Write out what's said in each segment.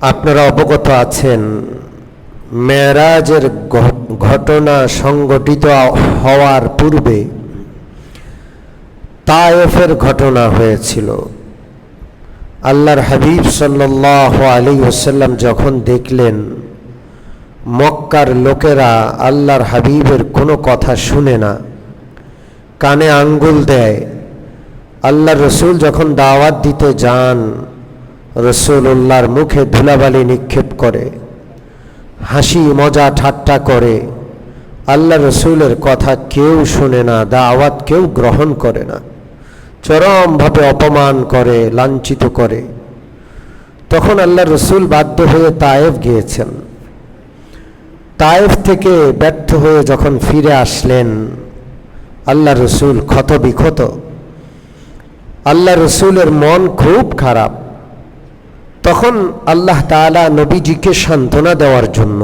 আপনারা অবগত আছেন মেরাজের ঘটনা সংঘটিত হওয়ার পূর্বে তায়েফের ঘটনা হয়েছিল। আল্লাহর হাবিব সাল্লাল্লাহু আলাইহি ওয়াসাল্লাম যখন দেখলেন মক্কার লোকেরা আল্লাহর হাবিবের কোনো কথা শুনে না, কানে আঙ্গুল দেয়, আল্লাহর রসুল যখন দাওয়াত দিতে যান রসুল্লাহর মুখে ধুলাবালি নিক্ষেপ করে, হাসি মজা ঠাট্টা করে, আল্লাহ রসুলের কথা কেউ শুনে না, দাওয়াত কেউ গ্রহণ করে না, চরমভাবে অপমান করে, লাঞ্ছিত করে। তখন আল্লাহ রসুল বাধ্য হয়ে তায়েফ গিয়েছেন। তায়েফ থেকে ব্যর্থ হয়ে যখন ফিরে আসলেন আল্লাহ রসুল ক্ষতবিক্ষত। আল্লাহ রসুলের মন খুব খারাপ। তখন আল্লাহ তাআলা নবীজিকে সান্ত্বনা দেওয়ার জন্য,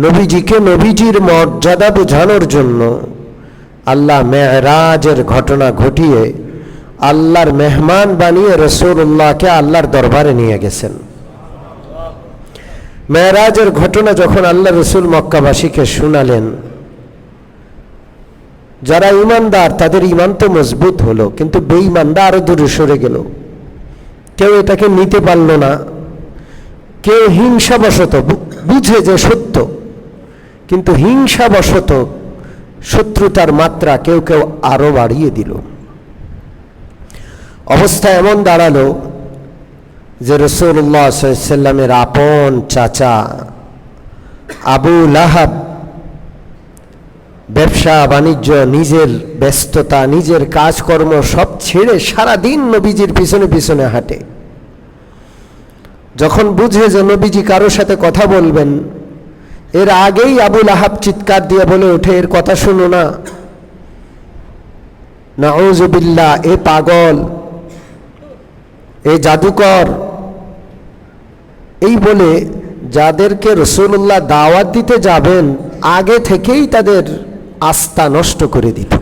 নবীজিকে নবীজির মর্যাদা বোঝানোর জন্য আল্লাহ মেরাজের ঘটনা ঘটিয়ে আল্লাহর মেহমান বানিয়ে রাসূলুল্লাহকে আল্লাহর দরবারে নিয়ে গেছেন। মেরাজের ঘটনা যখন আল্লাহ রসুল মক্কাবাসীকে শুনালেন, যারা ঈমানদার তাদের ঈমান তো মজবুত হলো, কিন্তু বেঈমানরা আরো দূরে সরে গেল। কেউ এটাকে নিতে পারল না, কেউ হিংসাবশত বুঝে যে সত্য, কিন্তু হিংসাবশত শত্রুতার মাত্রা কেউ কেউ আরো বাড়িয়ে দিল। অবস্থা এমন দাঁড়ালো যে রাসূলুল্লাহ সাল্লাল্লাহু আলাইহি ওয়াসাল্লামের আপন চাচা আবু লাহাব ব্যবসা বাণিজ্য, নিজের ব্যস্ততা, নিজের কাজকর্ম সব ছেড়ে সারাদিন নবীজির পিছনে পিছনে হাঁটে। যখন বুঝে যে নবীজি কারোর সাথে কথা বলবেন, এর আগেই আবু লাহাব চিৎকার দিয়ে বলে ওঠে, এর কথা শুনো না, নাউযুবিল্লাহ, এ পাগল, এ জাদুকর। এই বলে যাদেরকে রাসূলুল্লাহ দাওয়াত দিতে যাবেন আগে থেকেই তাদের আস্থা নষ্ট করে দিত।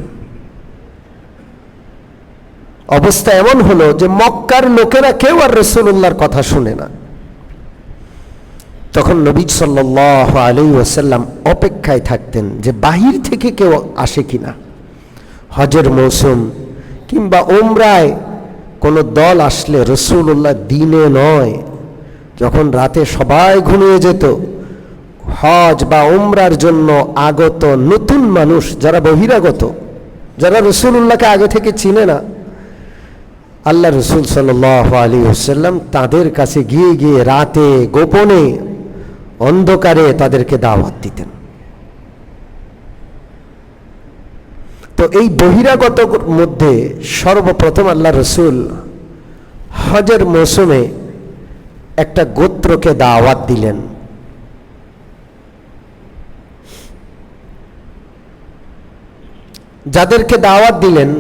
অবস্থা এমন হলো যে মক্কার লোকেরা কেউ আর রাসূলুল্লাহর কথা শুনে না। তখন নবী সাল্লাল্লাহু আলাইহি ওয়াসাল্লাম অপেক্ষায় থাকতেন যে বাহির থেকে কেউ আসে কিনা। হজের মৌসুম কিংবা উমরায় কোনো দল আসলে রাসূলুল্লাহ দিনে নয়, যখন রাতে সবাই ঘুমিয়ে যেত, হজ বা উমরার জন্য আগত নতুন মানুষ যারা বহিরাগত, যারা রাসূলুল্লাহকে আগে থেকে চিনে না, আল্লাহ রসুল সাল্লাল্লাহু আলাইহি ওয়াসাল্লাম তাদের কাছে গিয়ে গিয়ে রাতে গোপনে অন্ধকারে তাদেরকে দাওয়াত দিতেন। তো এই বহিরাগত মধ্যে সর্বপ্রথম আল্লাহ রসুল হজের মৌসুমে একটা গোত্রকে দাওয়াত দিলেন। যাদেরকে দাওয়াত দিলেন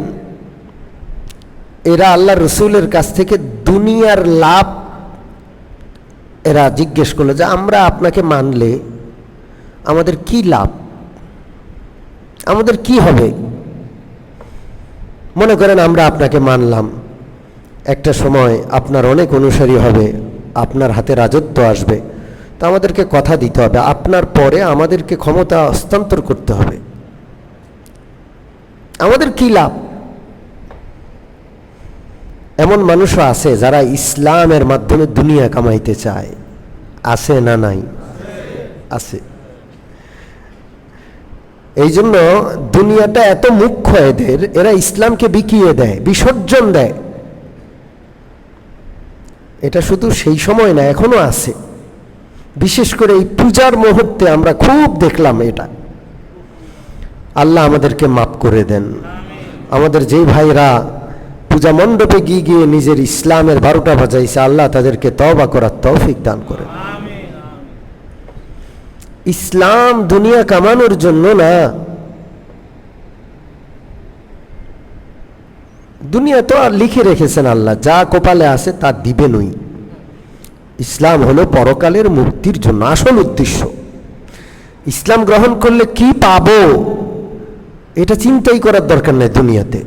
এরা আল্লাহ রসুলের কাছ থেকে দুনিয়ার লাভ এরা জিজ্ঞেস করলো যে আমরা আপনাকে মানলে আমাদের কি লাভ, আমাদের কি হবে। মনে করেন আমরা আপনাকে মানলাম, একটা সময় আপনার অনেক অনুসারী হবে, আপনার হাতে রাজত্ব আসবে, তা আমাদেরকে কথা দিতে হবে, আপনার পরে আমাদেরকে ক্ষমতা হস্তান্তর করতে হবে, আমাদের কি লাভ। এমন মানুষও আছে যারা ইসলামের মাধ্যমে দুনিয়া কামাইতে চায়, আছে না নাই? আছে। এই জন্য দুনিয়াটা এত মুখ্য এদের, এরা ইসলামকে বিকিয়ে দেয়, বিসর্জন দেয়। এটা শুধু সেই সময় না, এখনো আছে। বিশেষ করে এই পূজার মুহূর্তে আমরা খুব দেখলাম এটা। আল্লাহ আমাদেরকে মাফ করে দেন। আমাদের যেই ভাইরা পূজা মণ্ডপে গিয়ে গিয়ে নিজের ইসলামের 12টা বাজাইছে, আল্লাহ তাদেরকে তওবা করার তৌফিক দান করেন। ইসলাম দুনিয়া কামানোর জন্য না। দুনিয়া তো আর লিখে রেখেছেন আল্লাহ, যা কপালে আছে তা দিবেনই। ইসলাম হলো পরকালের মুক্তির জন্য আসল উদ্দেশ্য। ইসলাম গ্রহণ করলে কি পাবো এটা চিন্তাই করার দরকার নেই। দুনিয়াতে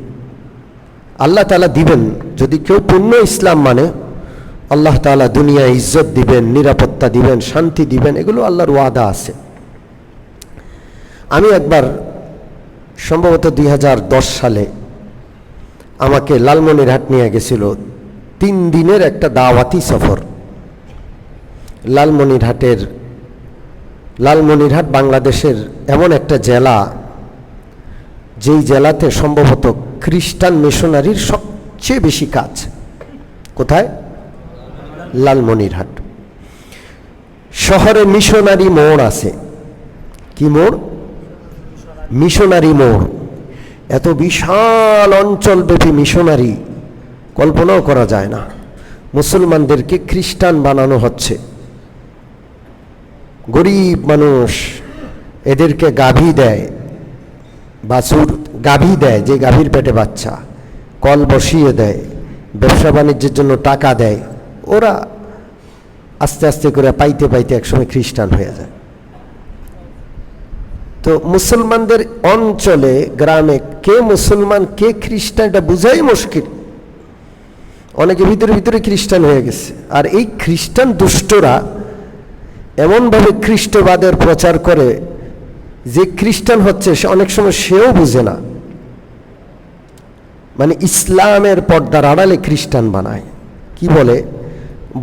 আল্লাহ তাআলা দিবেন, যদি কেউ পূর্ণ ইসলাম মানে আল্লাহ তাআলা দুনিয়ায় ইজ্জত দিবেন, নিরাপত্তা দিবেন, শান্তি দিবেন, এগুলো আল্লাহর ওয়াদা আছে। আমি একবার সম্ভবত 2010 সালে আমাকে লালমনিরহাট নিয়ে গেছিল 3 দিনের একটা দাওয়াতি সফর। লালমনিরহাট বাংলাদেশের এমন একটা জেলা, যেই জেলাতে সম্ভবত খ্রিস্টান মিশনারির সবচেয়ে বেশি কাজ। কোথায়? লালমনিরহাট শহরে মিশনারি মোড় আছে। কি মোড়? মিশনারি মোড়। এত বিশাল অঞ্চলব্যাপী মিশনারি, কল্পনাও করা যায় না। মুসলমানদেরকে খ্রিস্টান বানানো হচ্ছে। গরিব মানুষ, এদেরকে গাভী দেয়, বাছুর গাভী দেয়, যে গাভীর পেটে বাচ্চা, কল বসিয়ে দেয়, ব্যবসা বাণিজ্যের জন্য টাকা দেয়। ওরা আস্তে আস্তে করে পাইতে পাইতে একসময় খ্রিস্টান হয়ে যায়। তো মুসলমানদের অঞ্চলে, গ্রামে কে মুসলমান কে খ্রিস্টান এটা বুঝাই মুশকিল। অনেকে ভিতরে ভিতরে খ্রিস্টান হয়ে গেছে। আর এই খ্রিস্টান দুষ্টরা এমনভাবে খ্রিস্টবাদের প্রচার করে যে খ্রিস্টান হচ্ছে সে অনেক সময় সেও বুঝে না। মানে ইসলামের পর্দার আড়ালে খ্রিস্টান বানায়। কি বলে?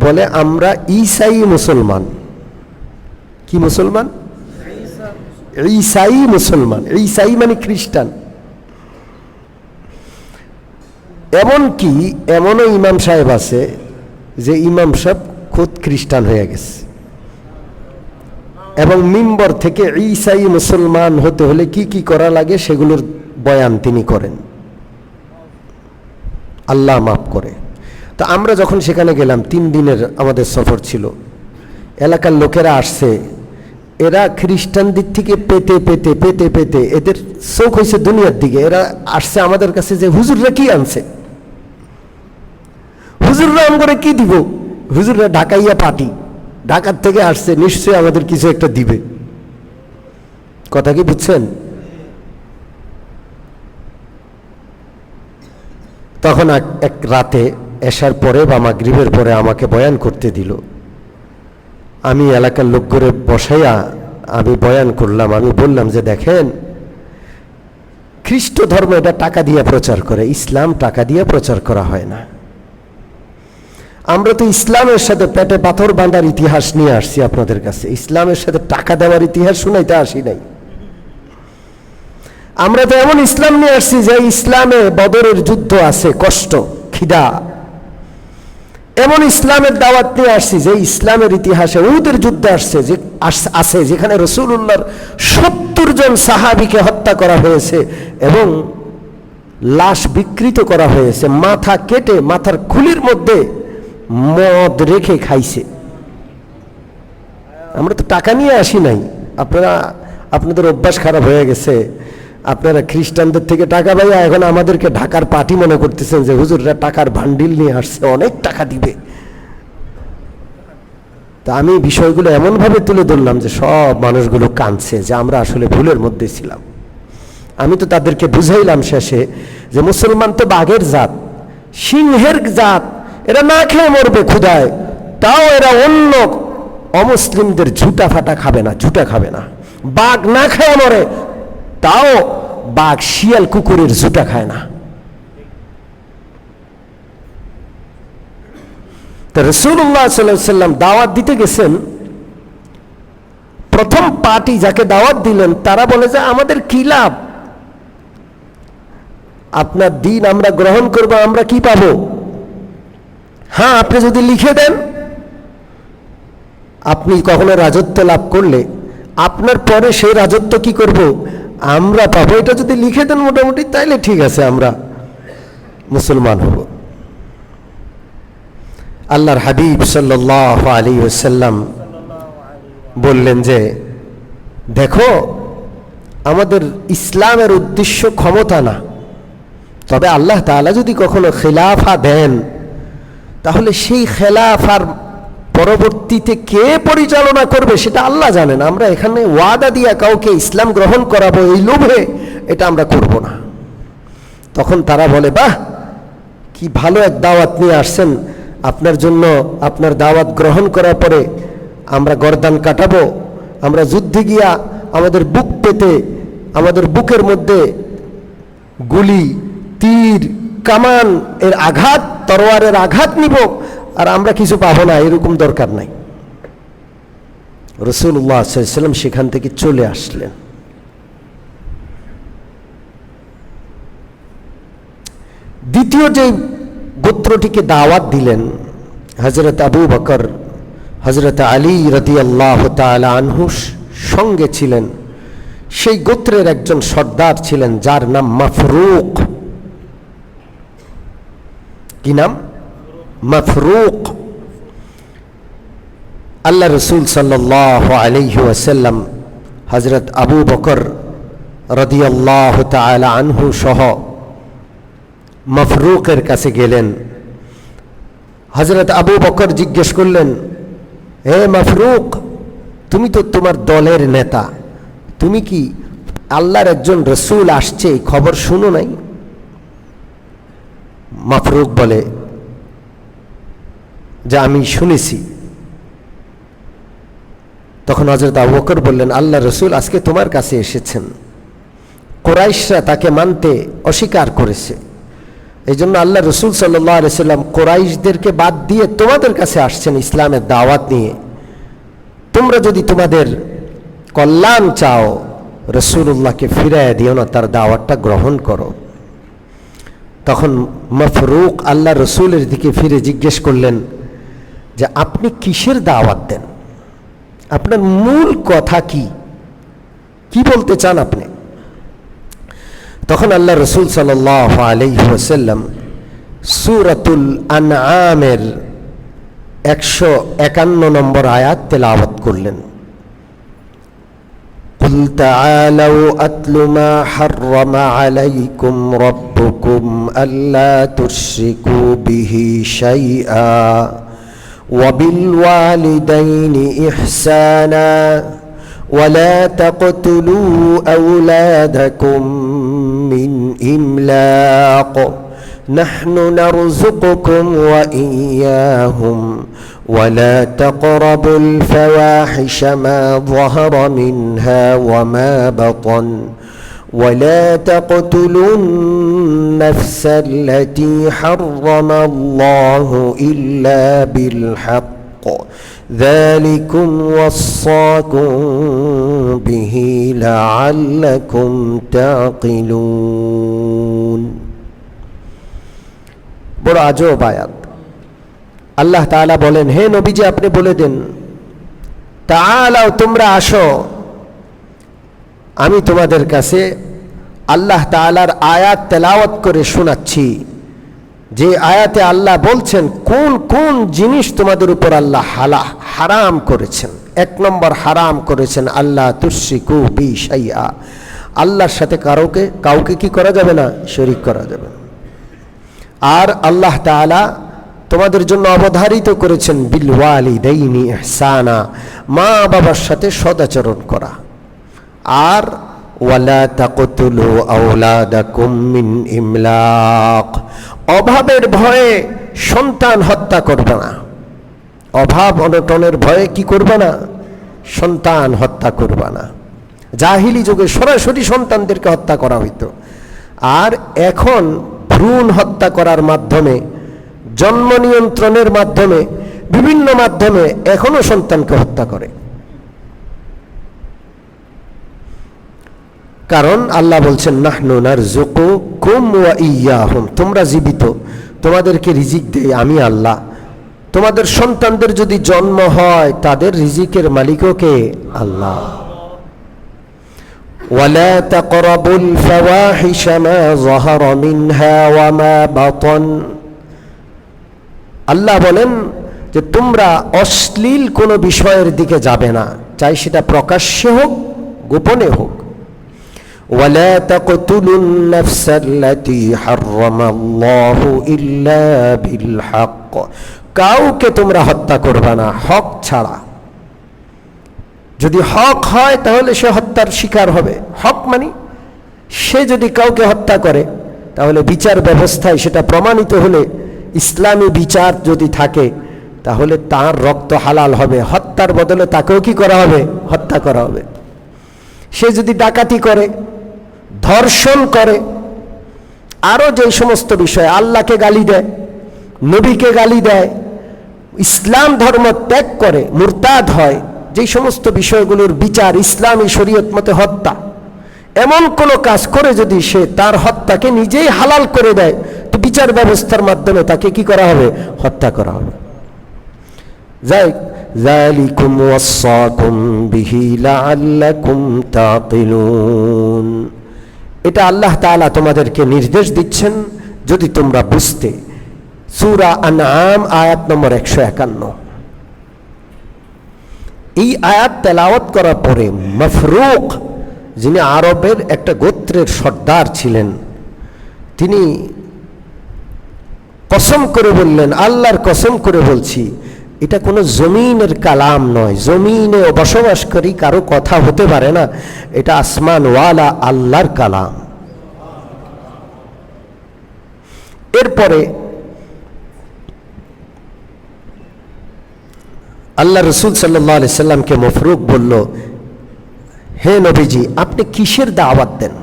বলে আমরা ঈসাই মুসলমান। কি মুসলমান? ঈসাই মুসলমান। ঈসাই মানে খ্রিস্টান। এমনকি এমনও ইমাম সাহেব আছে যে ইমাম সাহেব খুদ খ্রিস্টান হয়ে গেছে, এবং মিম্বর থেকে ঈসাই মুসলমান হতে হলে কি কি করা লাগে সেগুলোর বয়ান তিনি করেন। আল্লাহ মাফ করে। তো আমরা যখন সেখানে গেলাম, 3 দিনের আমাদের সফর ছিল, এলাকার লোকেরা আসছে। এরা খ্রিস্টানদের থেকে পেতে পেতে পেতে পেতে এদের চোখ হয়েছে দুনিয়ার দিকে। এরা আসছে আমাদের কাছে যে হুজুররা কি আনছে, হুজুররা আমরা কি দিব, হুজুররা ঢাকাইয়া পার্টি, ঢাকার থেকে আসছে, নিশ্চয়ই আমাদের কিছু একটা দিবে। কথা কি বুঝছেন? তখন এক রাতে এশার পরে বা মাগরিবের পরে আমাকে বয়ান করতে দিল। আমি এলাকার লোক করে বসাইয়া আমি বয়ান করলাম। আমি বললাম যে দেখেন, খ্রিস্ট ধর্ম এটা টাকা দিয়ে প্রচার করে, ইসলাম টাকা দিয়ে প্রচার করা হয় না। আমরা তো ইসলামের সাথে পেটে পাথর বাঁধার ইতিহাস নিয়ে আসছি আপনাদের কাছে, ইসলামের সাথে টাকা দেওয়ার ইতিহাস শুনাইতে আসি নাই। আমরা তো এমন ইসলাম নিয়ে আসছি যে ইসলামে বদরের যুদ্ধ আছে, কষ্ট, খিদা। এমন ইসলামের দাওয়াত নিয়ে আসছি যে ইসলামের ইতিহাসে উহুদের যুদ্ধ আছে, যেখানে রাসূলুল্লাহর 70 জন সাহাবীকে হত্যা করা হয়েছে এবং লাশ বিকৃত করা হয়েছে, মাথা কেটে মাথার খুলির মধ্যে মদ রেখে খাইছে। আমরা তো টাকা নিয়ে আসি নাই। আপনাদের অভ্যাস খারাপ হয়ে গেছে। আপনারা খ্রিস্টানদের থেকে টাকা পাইয়া এখন আমাদেরকে ঢাকার পার্টি মনে করতেছেন যে হুজুররা টাকার ভান্ডিল নিয়ে আসছে, অনেক টাকা দিবে। তা আমি বিষয়গুলো এমনভাবে তুলে ধরলাম যে সব মানুষগুলো কাঁদছে যে আমরা আসলে ভুলের মধ্যে ছিলাম। আমি তো তাদেরকে বুঝাইলাম শেষে যে মুসলমান তো বাঘের জাত, সিংহের জাত, এরা না খেয়ে মরবে ক্ষুধায়, তাও এরা অন্য অমুসলিমদের ঝুটা ফাটা খাবে না, ঝুটা খাবে না। বাঘ না খেয়ে মরে, তাও বাঘ শিয়াল কুকুরের ঝুটা খায় না। তো রাসূলুল্লাহ সাল্লাল্লাহু আলাইহি ওয়াসাল্লাম দাওয়াত দিতে গেছেন। প্রথম পার্টি যাকে দাওয়াত দিলেন তারা বলে যে আমাদের কি লাভ, আপনার দিন আমরা গ্রহণ করব, আমরা কি পাবো? হ্যাঁ, আপনি যদি লিখে দেন, আপনি কখনো রাজত্ব লাভ করলে আপনার পরে সেই রাজত্ব কি করব আমরা পাবো। এটা যদি লিখে দেন মোটামুটি, তাইলে ঠিক আছে, আমরা মুসলমান হব। আল্লাহর হাবিব সাল্লাল্লাহু আলাইহি ওয়াসাল্লাম বললেন যে দেখো, আমাদের ইসলামের উদ্দেশ্য ক্ষমতা না, তবে আল্লাহ তাআলা যদি কখনো খেলাফা দেন তাহলে সেই খেলাফার পরবর্তীতে কে পরিচালনা করবে সেটা আল্লাহ জানেন। আমরা এখানে ওয়াদা দিয়া কাউকে ইসলাম গ্রহণ করাবো এই লোভে এটা আমরা করব না। তখন তারা বলে বাহ, কি ভালো এক দাওয়াত নিয়ে আসছেন, আপনার জন্য আপনার দাওয়াত গ্রহণ করার পরে আমরা গর্দান কাটাবো, আমরা যুদ্ধে গিয়া আমাদের বুক পেতে আমাদের বুকের মধ্যে গুলি, তীর, কামান এর আঘাত, তরোয়ারের আঘাত নিব আর আমরা কিছু পাবো না, এরকম দরকার নাই। রাসূলুল্লাহ সাল্লাল্লাহু আলাইহি ওয়াসাল্লাম সেখান থেকে চলে আসলেন। দ্বিতীয় যে গোত্রটিকে দাওয়াত দিলেন, হযরত আবু বকর, হযরত আলী রাদিয়াল্লাহু তাআলা আনহু সঙ্গে ছিলেন। সেই গোত্রের একজন সর্দার ছিলেন যার নাম মাফরুক। কি নাম? মাফরুক। আল্লাহ রসুল সাল্লাল্লাহু আলাইহি ওয়াসাল্লাম হযরত আবু বকর রাদিয়াল্লাহু তাআলা আনহু সহ মাফরুকের কাছে গেলেন। হযরত আবু বকর জিজ্ঞেস করলেন, হে মাফরুক, তুমি তো তোমার দলের নেতা, তুমি কি আল্লাহর একজন রসুল আসছে এই খবর শুনো নাই? মাফরুক বলে যে আমি শুনেছি। তখন হযরত আবু বকর বললেন, আল্লাহ রসুল আজকে তোমার কাছে এসেছেন, কুরাইশরা তাকে মানতে অস্বীকার করেছে, এই জন্য আল্লাহ রসুল সাল্লাল্লাহু আলাইহি ওয়াসাল্লাম কুরাইশদেরকে বাদ দিয়ে তোমাদের কাছে আসছেন ইসলামের দাওয়াত নিয়ে। তোমরা যদি তোমাদের কল্যাণ চাও, রাসূলুল্লাহকে ফিরাইয়া দিও না, তার দাওয়াতটা গ্রহণ করো। তখন মাফরুক আল্লাহ রসুলের দিকে ফিরে জিজ্ঞেস করলেন যে আপনি কিসের দাওয়াত দেন, আপনার মূল কথা কি, কি বলতে চান আপনি? তখন আল্লাহ রসুল সাল্লাল্লাহু আলাইহি ওয়াসাল্লাম সূরাতুল আনআমের 151 নম্বর আয়াত তেলাওয়াত করলেন। قل تعالوا أتل ما حرم عليكم ربكم ألا تشركوا به شيئا وبالوالدين إحسانا ولا تقتلوا أولادكم من إملاق نحن نرزقكم وإياهم ولا تقربوا الفواحش ما ظهر منها وما بطن ولا تقتلوا النفس التي حرم الله إلا بالحق ذلكم وصاكم به لعلكم تعقلون। বড় আজব আয়াত। আল্লাহ তাআলা বলেন, হে নবীজি আপনি বলে দেন, তাআলাও তোমরা আসো, আমি তোমাদের কাছে আল্লাহ তাআলার আয়াত তেলাওয়াত করে শোনাচ্ছি, যে আয়াতে আল্লাহ বলছেন কোন কোন জিনিস তোমাদের উপর আল্লাহ হারাম করেছেন। 1 নম্বর হারাম করেছেন আল্লাহ তুশরিকু বি শাইআ, আল্লাহর সাথে কাউকে কি করা যাবে না, শরীক করা যাবে না। আর আল্লাহ তাআলা তোমাদের জন্য অবধারিত করেছেন বিল ওয়ালিদাইনি ইহসানা, মা বাবার সাথে সদাচরণ করা। আর ওয়ালা তাকতুলু আওলাদাকুম মিন ইমলাক, অভাবের ভয়ে সন্তান হত্যা করবে না, অভাব অনটনের ভয়ে কি করবে না, সন্তান হত্যা করবে না। জাহিলি যুগে সরাসরি সন্তানদেরকে হত্যা করা হইতো, আর এখন ভ্রূণ হত্যা করার মাধ্যমে, জন্ম নিয়ন্ত্রণের মাধ্যমে, বিভিন্ন মাধ্যমে এখনো সন্তানকে হত্যা করে। কারণ আল্লাহ বলছেন নাহনু নারযুকুকুম ওয়া ইয়্যাহুম, তোমরা জীবিত, তোমাদেরকে রিজিক দেই আমি আল্লাহ। তোমাদের সন্তানদের যদি জন্ম হয়, তাদের রিজিকের মালিকও কে? আল্লাহ। ওয়ালা তাকরাবুল ফাওয়াহিশা মা যাহারা মিনহা ওয়া মা বাতান, আল্লাহ বলেন যে তোমরা অশ্লীল কোনো বিষয়ের দিকে যাবে না, চাই সেটা প্রকাশ্যে হোক গোপনে হোক। ওয়ালা তাকতুলুন নাফসাল্লাতী হারামাল্লাহু ইল্লা বিল হক, কাউকে তোমরা হত্যা করবে না হক ছাড়া। যদি হক হয় তাহলে সে হত্যার শিকার হবে। হক মানে সে যদি কাউকে হত্যা করে, তাহলে বিচার ব্যবস্থায় সেটা প্রমাণিত হলে ইসলামী বিচার যদি থাকে তাহলে তার রক্ত হালাল হবে, হত্যার বদলে তাকেও কি করা হবে? হত্যা করা হবে। সে যদি ডাকাতি করে, ধর্ষণ করে, আরও যে সমস্ত বিষয়, আল্লাহকে গালি দেয়, নবীকে গালি দেয়, ইসলাম ধর্ম ত্যাগ করে, মুরতাদ হয়, যেই সমস্ত বিষয়গুলোর বিচার ইসলামী শরীয়ত মতে হত্যা, এমন কোনো কাজ করে যদি সে তার হত্যাকে নিজেই হালাল করে দেয়, তো বিচার ব্যবস্থার মাধ্যমে তাকে কি করা হবে? হত্যা করা হবে। যালিকুম ওয়াসাকুম বিহি লাআল্লাকুম তাকিলুন, এটা আল্লাহ তাআলা তোমাদেরকে নির্দেশ দিচ্ছেন যদি তোমরা বুঝতে। সূরা আনআম আয়াত নম্বর 151। এই আয়াত তেলাওয়াত করার পরে মাফরুক, যিনি আরবের একটা গোত্রের সর্দার ছিলেন, তিনি কসম করে বললেন, আল্লাহর কসম করে বলছি, এটা কোনো জমিনের কালাম নয়, জমিনে বসবাসকারী কারো কথা হতে পারে না, এটা আসমানওয়ালা আল্লাহর কালাম। এরপরে আল্লাহ রসুল সাল্লাল্লাহু আলাইহি সাল্লামকে মফরুক বলল, হে নবীজি, আপনি কিসের দাওয়াত দেন?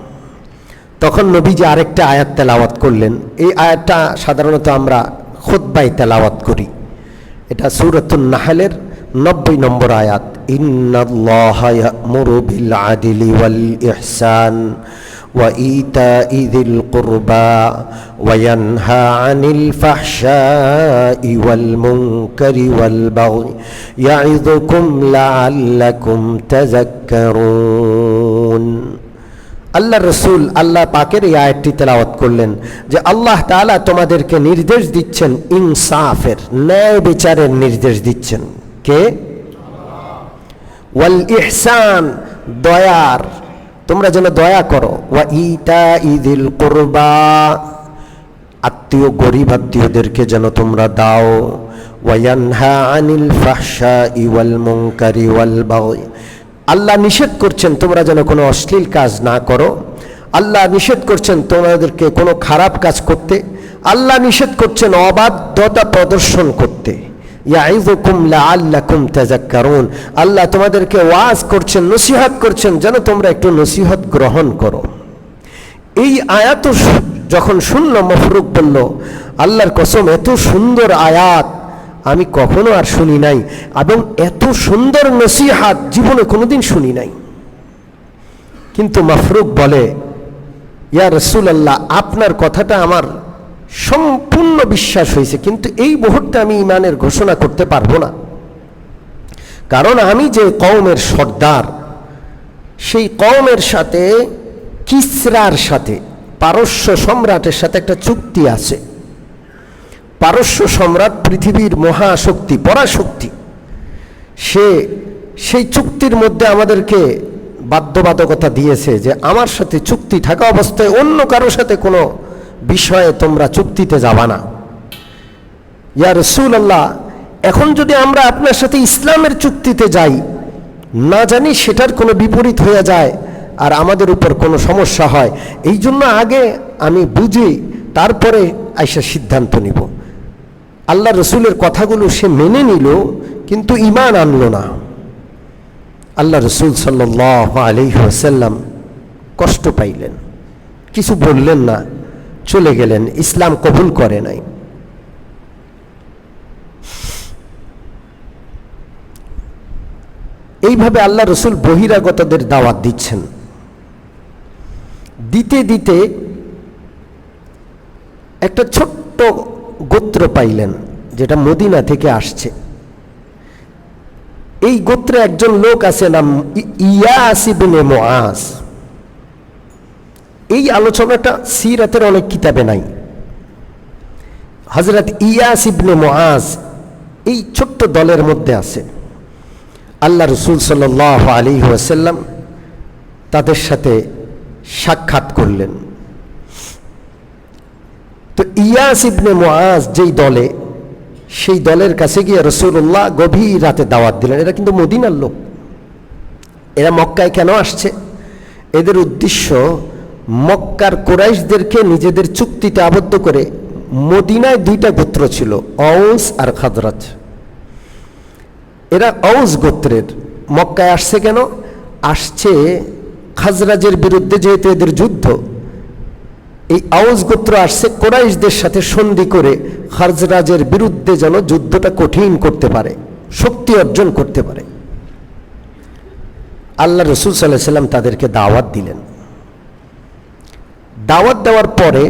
তখন নবীজি আরেকটা আয়াত তেলাওয়াত করলেন। এই আয়াতটা সাধারণত আমরা খুতবায় তেলাওয়াত করি। এটা সূরাতুন নাহলের 90 নম্বর আয়াত। ইন্নাল্লাহা ইয়া'মুরু বিল আদলি ওয়াল ইহসান ওয়া ইতা'i যিল কুরবা ওয়া ইয়ানহা আনিল ফাহশাই ওয়াল মুনকারি ওয়াল বাগই ইয়া'iযুকুম লাআল্লাকুম তাযাক্কারুন। আল্লাহ রসুল আল্লাহ পাকের এই আয়াতটি তেলাওয়াত করলেন যে আল্লাহ তাআলা তোমাদেরকে নির্দেশ দিচ্ছেন ইনসাফের, ন্যায় বিচারের নির্দেশ দিচ্ছেন। কে? ওয়াল ইহসান, দয়ার, তোমরা যেন দয়া করো। ওয়া ইতা'i যিল কুরবা, আত্মীয় গরিব আত্মীয়দেরকে যেন তোমরা দাও। ওয়া ইয়ানহা আনিল ফাহশাই ওয়াল মুনকারি ওয়াল বাগই, আল্লাহ নিষেধ করছেন তোমরা যেন কোনো অশ্লীল কাজ না করো, আল্লাহ নিষেধ করছেন তোমাদেরকে কোনো খারাপ কাজ করতে, আল্লাহ নিষেধ করছেন অবাধ্যতা প্রদর্শন করতে। ইয়া'iযুকুম লাআল্লাকুম তাযাক্কারুন, আল্লাহ তোমাদেরকে ওয়াজ করছেন, নসিহত করছেন যেন তোমরা একটু নসিহত গ্রহণ করো। এই আয়াত যখন শুনল, মফরুক বলল, আল্লাহর কসম, এত সুন্দর আয়াত আমি কখনো আর শুনি নাই, এবং এত সুন্দর নসিহাত জীবনে কোনোদিন শুনি নাই। কিন্তু মাফরুক বলে, ইয়া রাসূলুল্লাহ, আপনার কথাটা আমার সম্পূর্ণ বিশ্বাস হয়েছে, কিন্তু এই মুহূর্তে আমি ঈমানের ঘোষণা করতে পারবো না, কারণ আমি যে কওমের সর্দার, সেই কওমের সাথে কিসরার সাথে, পারস্য সম্রাটের সাথে একটা চুক্তি আছে। পারস্য সম্রাট পৃথিবীর মহাশক্তি, পরাশক্তি, সে সেই চুক্তির মধ্যে আমাদেরকে বাধ্যবাধকতা দিয়েছে যে আমার সাথে চুক্তি থাকা অবস্থায় অন্য কারোর সাথে কোনো বিষয়ে তোমরা চুক্তিতে যাবা না। ইয়া রাসূলুল্লাহ, এখন যদি আমরা আপনার সাথে ইসলামের চুক্তিতে যাই, না জানি সেটার কোনো বিপরীত হয়ে যায় আর আমাদের উপর কোনো সমস্যা হয়, এই জন্য আগে আমি বুঝি তারপরে আইসা সিদ্ধান্ত নিব। আল্লাহ রসুলের কথাগুলো সে মেনে নিল, কিন্তু ঈমান আনলো না। আল্লাহ রসুল সাল্লাল্লাহু আলাইহি ওয়াসাল্লাম কষ্ট পাইলেন, কিছু বললেন না, চলে গেলেন, ইসলাম কবুল করে নাই। এইভাবে আল্লাহ রসুল বহিরাগতদের দাওয়াত দিচ্ছেন। দিতে দিতে একটা ছোট্ট গোত্র পাইলেন, যেটা মদিনা থেকে আসছে। এই গোত্রে একজন লোক আছে, নাম ইয়াস ইবনে মুআজ। এই আলোচনাটা সিরাতের অনেক কিতাবে নাই। হযরত ইয়াস ইবনে মুআজ এই ছোট্ট দলের মধ্যে আছে। আল্লাহ রাসূল সাল্লাল্লাহু আলাইহি ওয়াসাল্লাম তাদের সাথে সাক্ষাৎ করলেন। তো ইয়াস ইবনে মুআজ যেই দলে, সেই দলের কাছে গিয়ে রাসূলুল্লাহ গভীর রাতে দাওয়াত দিলেন। এরা কিন্তু মদিনার লোক, এরা মক্কায় কেন আসছে? এদের উদ্দেশ্য মক্কার কুরাইশদেরকে নিজেদের চুক্তিতে আবদ্ধ করে মদিনায় দুইটা গোত্র ছিল, আউস আর খাজরাজ। এরা আউস গোত্রের। মক্কায় আসছে কেন? আসছে খাজরাজের বিরুদ্ধে, যেহেতু এদের যুদ্ধ। এই আউস গোত্র আসছে কুরাইশদের সাথে সন্ধি করে খাজরাজের বিরুদ্ধে যেন যুদ্ধটা কঠিন করতে পারে, শক্তি অর্জন করতে পারে। আল্লাহ রসুল সাল্লাল্লাহু আলাইহি ওয়াসাল্লাম তাদেরকে দাওয়াত দিলেন। দাওয়াত দেওয়ার পরে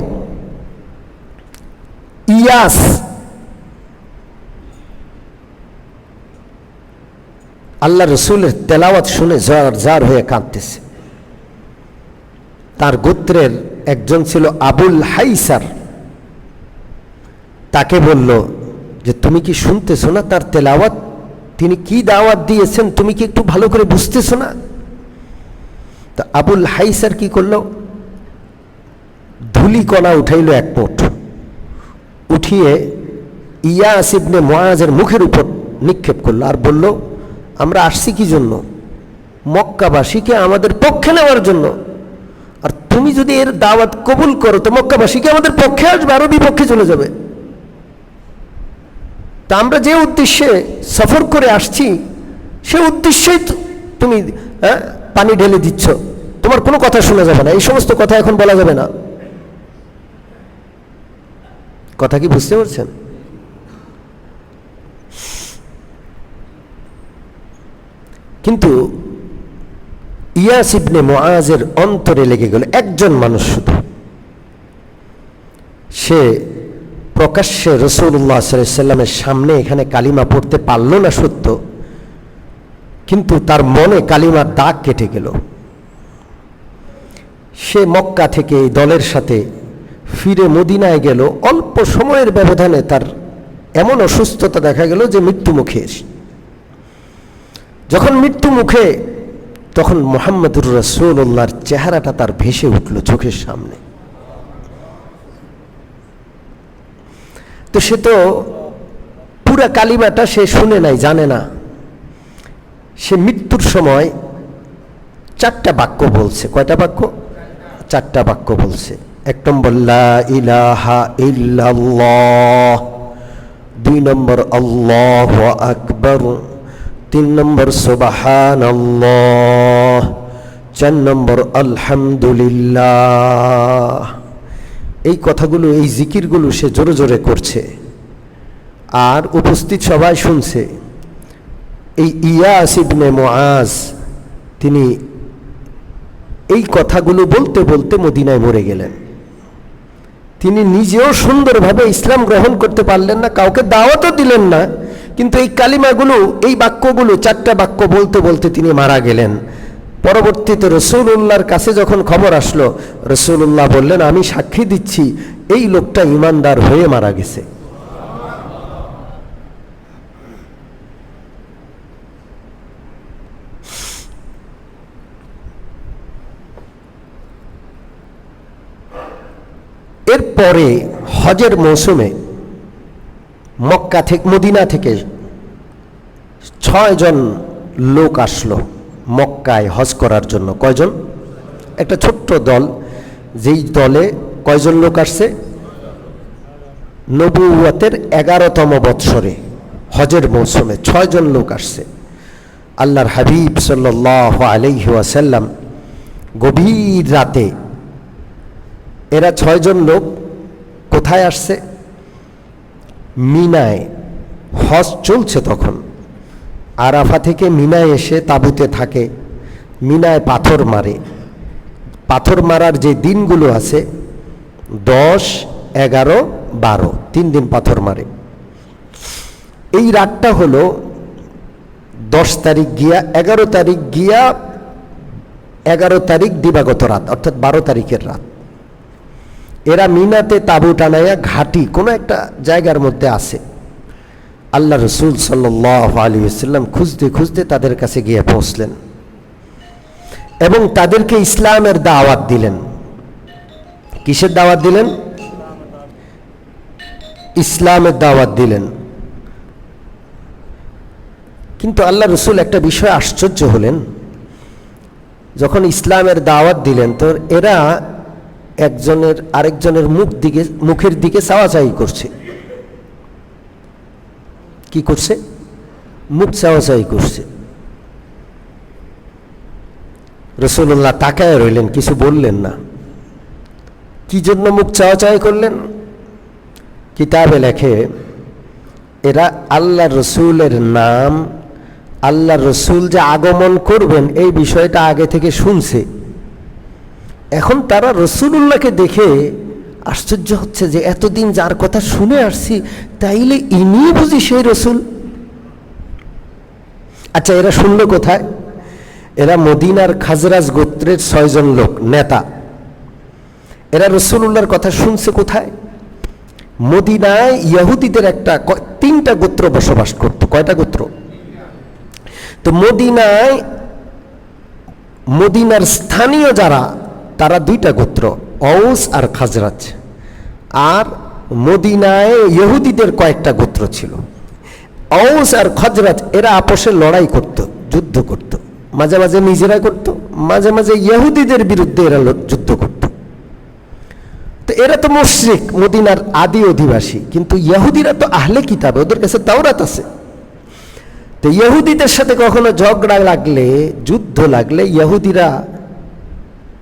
ইয়াস আল্লাহ রসুলের তেলাওয়াত শুনে জার হয়ে কাঁদতেছে। তার গোত্রের একজন ছিল আবুল হাইসার, তাকে বলল যে তুমি কি শুনতেছো না তার তেলাওয়াত? তিনি কি দাওয়াত দিয়েছেন তুমি কি একটু ভালো করে বুঝতেছো না? তো আবুল হাইসার কি করলো? ধুলিকণা উঠাইল এক মুঠ, উঠিয়ে ইয়াস ইবনে মুআজের মুখের উপর নিক্ষেপ করলো আর বলল, আমরা আসছি কি জন্য? মক্কাবাসীকে আমাদের পক্ষে নেওয়ার জন্য। আর তুমি যদি এর দাওয়াত কবুল করো তো মক্কাবাসীকে আমাদের পক্ষে আসবে, আরো বিপক্ষে চলে যাবে। তা আমরা যে উদ্দেশ্যে সফর করে আসছি সে উদ্দেশ্যেই তুমি পানি ঢেলে দিচ্ছ, তোমার কোনো কথা শোনা যাবে না, এই সমস্ত কথা এখন বলা যাবে না। কথা কি বুঝতে পারছেন? কিন্তু ইয়াস ইবনে মুআজের অন্তরে লেগে গেল। একজন মানুষ শুধু, সে প্রকাশ্যে রাসূলুল্লাহ সাল্লাল্লাহু আলাইহি ওয়াসাল্লামের সামনে এখানে কালিমা পড়তে পারল না সত্য, কিন্তু তার মনে কালিমার দাগ কেটে গেল। সে মক্কা থেকে এই দলের সাথে ফিরে মদিনায় গেল। অল্প সময়ের ব্যবধানে তার এমন অসুস্থতা দেখা গেল যে মৃত্যু মুখে। যখন মৃত্যু মুখে, তখন মুহাম্মদুর রাসূলুল্লাহর চেহারাটা তার ভেসে উঠল চোখের সামনে। তো সে তো পুরা কালিমাটা সে শুনে নাই, জানে না। সে মৃত্যুর সময় 4টা বাক্য বলছে। কয়টা বাক্য? 4টা বাক্য বলছে। 1 নম্বর লা ইলাহা ইল্লাল্লাহ, 2 নম্বর আল্লাহু আকবার, 3 নম্বর সুবহানাল্লাহ, 4 নম্বর আলহামদুলিল্লাহ। এই কথাগুলো, এই জিকিরগুলো সে জোরে জোরে করছে আর উপস্থিত সবাই শুনছে। এই ইয়াস ইবনে মুআজ তিনি এই কথাগুলো বলতে বলতে মদিনায় মরে গেলেন। তিনি নিজেও সুন্দরভাবে ইসলাম গ্রহণ করতে পারলেন না, কাউকে দাওয়াতও দিলেন না, কিন্তু এই কালিমাগুলো, এই বাক্যগুলো, 4টা বাক্য বলতে বলতে তিনি মারা গেলেন। পরবর্তীতে রাসূলুল্লাহর কাছে যখন খবর আসলো, রাসূলুল্লাহ বললেন, আমি সাক্ষী দিচ্ছি এই লোকটা ঈমানদার হয়ে মারা গেছে। এরপরে হজের মৌসুমে মক্কা থেকে, মদিনা থেকে 6 জন লোক আসলো মক্কায় হজ করার জন্য। কয়জন? একটা ছোট্ট দল। যেই দলে কয়জন লোক আসছে? নবুয়তের 11তম বৎসরে হজের মৌসুমে 6 জন লোক আসছে। আল্লাহর হাবিব সাল্লাল্লাহু আলাইহি ওয়াসাল্লাম গভীর রাতে, এরা 6 জন লোক কোথায় আসছে? মিনায়। হজ চলছে তখন। আরাফা থেকে মিনায় এসে তাঁবুতে থাকে, মিনায় পাথর মারে। পাথর মারার যে দিনগুলো আছে 10, 11, 12, 3 দিন পাথর মারে। এই রাতটা হলো 10 তারিখ গিয়া 11 তারিখ গিয়া 11 তারিখ দিবাগত রাত, অর্থাৎ 12 তারিখের রাত। এরা মিনাতে তাঁবু টানাইয়া ঘাটি কোনো একটা জায়গার মধ্যে আছে। আল্লাহ রসুল সাল্লাল্লাহু আলাইহি ওয়াসাল্লাম খুঁজতে খুঁজতে তাদের কাছে গিয়ে পৌঁছলেন এবং তাদেরকে ইসলামের দাওয়াত দিলেন। কিসের দাওয়াত দিলেন? ইসলামের দাওয়াত দিলেন। কিন্তু আল্লাহ রসুল একটা বিষয় আশ্চর্য হলেন, যখন ইসলামের দাওয়াত দিলেন তো এরা একজনের আরেকজনের মুখের দিকে চাওয়াচাই করছে। কি করছে? মুখ চাওয়াচাই করছে। রাসূলুল্লাহ তাকায় রইলেন, কিছু বললেন না। কি জন্য মুখ চাওয়াচাই করলেন? কিতাবে লেখে, এরা আল্লাহ রসুলের নাম, আল্লাহ রসুল যে আগমন করবেন এই বিষয়টা আগে থেকে শুনছে। এখন তারা রসুলুল্লাহকে দেখে আশ্চর্য হচ্ছে যে এতদিন যার কথা শুনে আসছি, তাইলে ইনি বুঝি সেই রসুল। আচ্ছা, এরা শুনলো কোথায়? এরা মদিনার খাজরাজ গোত্রের 6 জন লোক, নেতা। এরা রসুলুল্লাহর কথা শুনছে কোথায়? মদিনায় ইহুদিদের একটা 3টা গোত্র বসবাস করত। কয়টা গোত্র? তো মদিনার স্থানীয় যারা, তারা 2টা গোত্র, আউস আর খাজরাজ। আর মদিনায় ইহুদিদের কয়েকটা গোত্র ছিল। আউস আর খাজরাজ এরা আপসে লড়াই করত, যুদ্ধ করত। মাঝে মাঝে নিজেরা করত, মাঝে মাঝে ইহুদিদের বিরুদ্ধে এরা যুদ্ধ করত। তো এরা তো মুশরিক, মদিনার আদি অধিবাসী, কিন্তু ইহুদিরা তো আহলে কিতাব, ওদের কাছে তাওরাত আছে। তো ইহুদিদের সাথে কখনো ঝগড়া লাগলে, যুদ্ধ লাগলে ইহুদিরা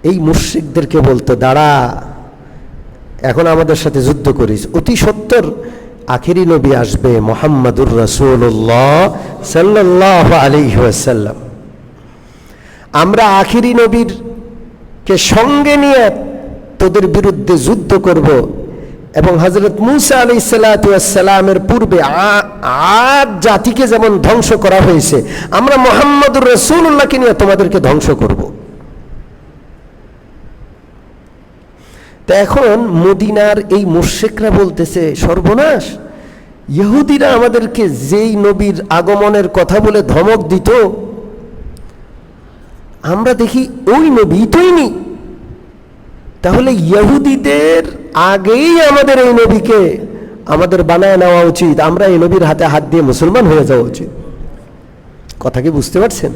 এই মুশরিকদেরকে বলতো, দাঁড়া, এখন আমাদের সাথে যুদ্ধ করিস, অতি সত্বর আখেরি নবী আসবে মুহাম্মাদুর রাসূলুল্লাহ সাল্লাল্লাহু আলাইহি ওয়াসাল্লাম। আমরা আখেরি নবীর কে সঙ্গে নিয়ে তোদের বিরুদ্ধে যুদ্ধ করব। এবং হযরত মূসা আলাইহিস সালাতু ওয়াস সালামের পূর্বে আদ জাতিকে যেমন ধ্বংস করা হয়েছে, আমরা মুহাম্মাদুর রাসূলুল্লাহকে নিয়ে তোমাদেরকে ধ্বংস করব। তো এখন মদিনার এই মুশরিকরা বলতেছে, সর্বনাশ, ইহুদিরা আমাদেরকে যেই নবীর আগমনের কথা বলে ধমক দিত, আমরা দেখি ওই নবী তোই নি। তাহলে ইহুদিদের আগেই আমাদের এই নবীকে আমাদের বানায় নেওয়া উচিত, আমরা এই নবীর হাতে হাত দিয়ে মুসলমান হয়ে যাওয়া উচিত। কথা কি বুঝতে পারছেন?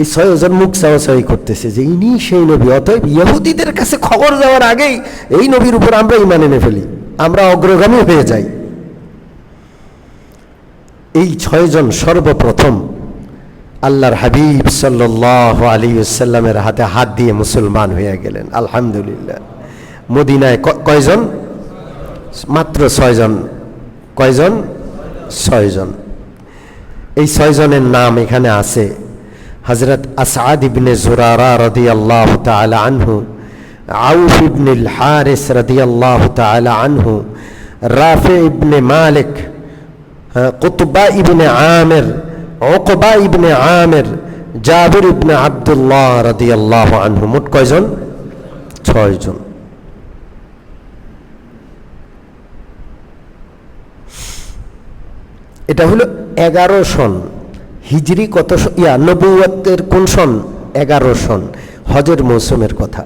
এই 6 জন মুখ চাওয়াচাই করতেছে যে ইনি সেই নবী। অতএব ইহুদিদের কাছে খবর যাওয়ার আগেই এই নবীর উপর আমরা ঈমান এনে ফেলি, আমরা অগ্রগামী হয়ে যাই। এই 6 জন সর্বপ্রথম আল্লাহর হাবিব সাল্লাল্লাহু আলাইহি ওয়াসাল্লামের হাতে হাত দিয়ে মুসলমান হয়ে গেলেন। আলহামদুলিল্লাহ। মদিনায় কয়জন? মাত্র 6 জন। কয়জন? 6 জন। এই 6 জনের নাম এখানে আছে। হযরত আসআদ ইবনে জুরারা রাদিয়াল্লাহু তাআলা আনহু, আউফ ইবনে আল হারিস রাদিয়াল্লাহু তাআলা আনহু, রাফি ইবনে মালিক, কুতবা ইবনে আমির, উকবা ইবনে আমির, জাবির ইবনে আব্দুল্লাহ রাদিয়াল্লাহু আনহু। মোট কয়জন? 6 জন। এটা হলো 11 সন। হিজরি কত? নবুয়তের কোন সন? 11 সন, হজের মৌসুমের কথা।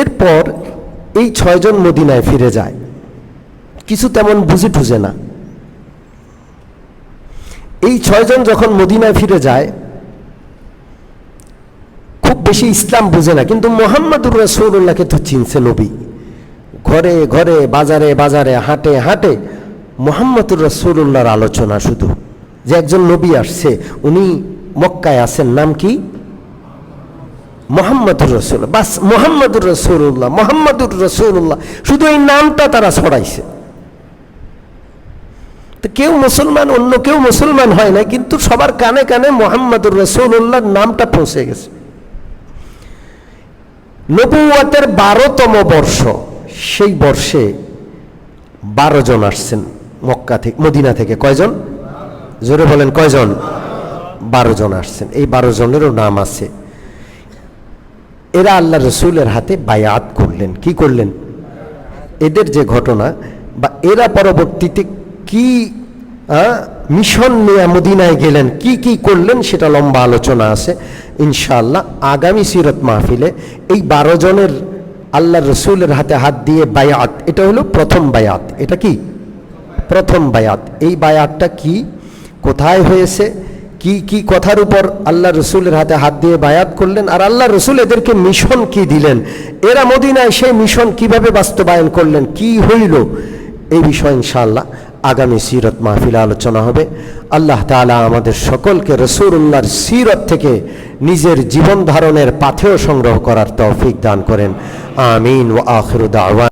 এরপর এই 6 জন মদিনায় ফিরে যায়। কিছু তেমন বুঝে টুঝে না। এই 6 জন যখন মদিনায় ফিরে যায়, খুব বেশি ইসলাম বুঝে না, কিন্তু মুহাম্মাদুর রাসূলুল্লাহকে তো চিনছে নবী। ঘরে ঘরে, বাজারে বাজারে, হাটে হাটে মুহাম্মাদুর রাসূলুল্লাহর আলোচনা শুধু, যে একজন নবী আসছে, উনি মক্কায় আছেন, নাম কি? মুহাম্মাদুর রাসূলুল্লাহ। বাস, মুহাম্মাদুর রাসূলুল্লাহ, মুহাম্মাদুর রাসূলুল্লাহ, শুধু এই নামটা তারা ছড়াইছে। তো কেউ মুসলমান, অন্য কেউ মুসলমান হয় না, কিন্তু সবার কানে কানে মুহাম্মাদুর রাসূলুল্লাহর নামটা পৌঁছে গেছে। নবুয়তের 12তম বর্ষ, সেই বর্ষে 12 জন আসছেন মক্কা থেকে, মদিনা থেকে। কয়জন? জোরে বলেন, কয়জন? 12 জন আসছেন। এই 12 জনেরও নাম আছে। এরা আল্লাহ রসুলের হাতে বায়াত করলেন। কি করলেন? এদের যে ঘটনা, বা এরা পরবর্তীতে কি মিশন নিয়ে মদিনায় গেলেন, কি কি করলেন, সেটা লম্বা আলোচনা আছে ইনশাআল্লাহ আগামী সিরত মাহফিলে। এই 12 জনের আল্লাহ রসুলের হাতে হাত দিয়ে বায়াত, এটা হলো প্রথম বায়াত। এটা কি? প্রথম বায়াত। এই বায়াতটা কি, কোথায় হয়েছে, কি কি কথার উপর আল্লাহ রসুলের হাতে হাত দিয়ে বায়াত করলেন, আর আল্লাহ রসুল এদেরকে মিশন কি দিলেন, এরা মদিনায় সেই মিশন কিভাবে বাস্তবায়ন করলেন, কি হইল, এই বিষয় ইনশাআল্লাহ আগামী সিরত মাহফিলে আলোচনা হবে। আল্লাহ তাআলা আমাদের সকলকে রাসূলুল্লাহর সিরত থেকে নিজের জীবন ধারণের পাথেয় সংগ্রহ করার তৌফিক দান করেন। আমিন ওয়া আখিরু দাওয়ানা।